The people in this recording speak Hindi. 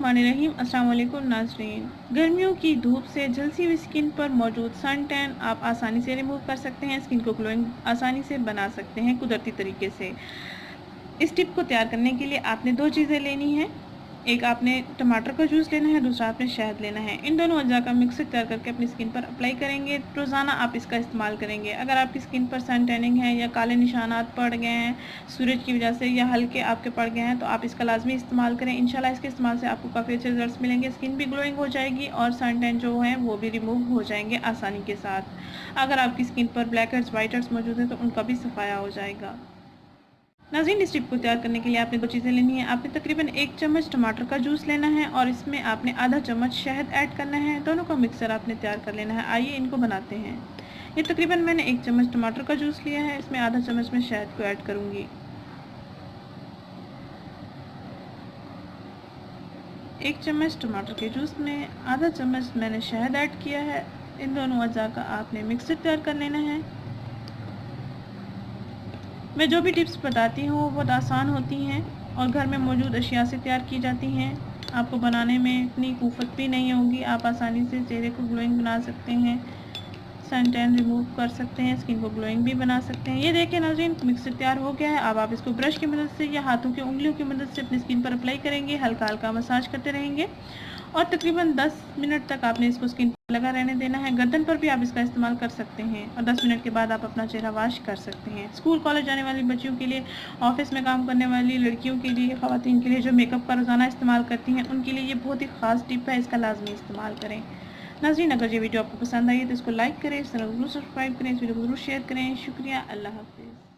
बिस्मिल्लाहिर्रहमानिर्रहीम। अस्सलाम वालेकुम नाज़रीन। गर्मियों की धूप से झलसी हुई स्किन पर मौजूद सन टैन आप आसानी से रिमूव कर सकते हैं। स्किन को ग्लोइंग आसानी से बना सकते हैं कुदरती तरीके से। इस टिप को तैयार करने के लिए आपने दो चीज़ें लेनी हैं। एक आपने टमाटर का जूस लेना है, दूसरा आपने शहद लेना है। इन दोनों अज्जा का मिक्सर तैयार करके अपनी स्किन पर अप्लाई करेंगे। रोज़ाना आप इसका इस्तेमाल करेंगे। अगर आपकी स्किन पर सन टैनिंग है या काले निशानात पड़ गए हैं सूरज की वजह से या हल्के आपके पड़ गए हैं तो आप इसका लाजमी इस्तेमाल करें। इंशाल्लाह इसके इस्तेमाल से आपको काफ़ी अच्छे रिजल्ट्स मिलेंगे। स्किन भी ग्लोइंग हो जाएगी और सन टैन जो हैं वो भी रिमूव हो जाएंगे आसानी के साथ। अगर आपकी स्किन पर ब्लैक हेड्स वाइट हेड्स मौजूद हैं तो उनका भी सफाया हो जाएगा। नाज़रीन, इस टिप को तैयार करने के लिए आपने दो चीज़ें लेनी है। आपने तकरीबन 1 चम्मच टमाटर का जूस लेना है और इसमें आपने आधा चम्मच शहद ऐड करना है। दोनों का मिक्सर आपने तैयार कर लेना है। आइए इनको बनाते हैं। ये तकरीबन मैंने 1 चम्मच टमाटर का जूस लिया है, इसमें आधा चम्मच मैं शहद को ऐड करूँगी। 1 चम्मच टमाटर के जूस में आधा चम्मच मैंने शहद ऐड किया है। इन दोनों अज़ा का आपने मिक्सर तैयार कर लेना है। मैं जो भी टिप्स बताती हूँ वो बहुत आसान होती हैं और घर में मौजूद अशिया से तैयार की जाती हैं। आपको बनाने में इतनी कुफत भी नहीं होगी। आप आसानी से चेहरे को ग्लोइंग बना सकते हैं, सन टैन रिमूव कर सकते हैं, स्किन को ग्लोइंग भी बना सकते हैं। ये देखिए नाज़रीन, मिक्सर तैयार हो गया है। अब आप इसको ब्रश की मदद से या हाथों की उंगलियों की मदद से अपनी स्किन पर अप्लाई करेंगे। हल्का हल्का मसाज करते रहेंगे और तकरीबन 10 मिनट तक आपने इसको स्किन पर लगा रहने देना है। गर्दन पर भी आप इसका इस्तेमाल कर सकते हैं और 10 मिनट के बाद आप अपना चेहरा वॉश कर सकते हैं। स्कूल कॉलेज जाने वाली बच्चियों के लिए, ऑफिस में काम करने वाली लड़कियों के लिए, ख़वातीन के लिए जो मेकअप का रोज़ाना इस्तेमाल करती हैं उनके लिए ये बहुत ही ख़ास टिप है। इसका लाजमी इस्तेमाल करें। नाज़रीन, अगर ये वीडियो आपको पसंद आई है तो इसको लाइक करें, इस चैनल को ज़रूर सब्सक्राइब करें, इस वीडियो को ज़रूर शेयर करें। शुक्रिया। अल्लाह हाफ़िज़।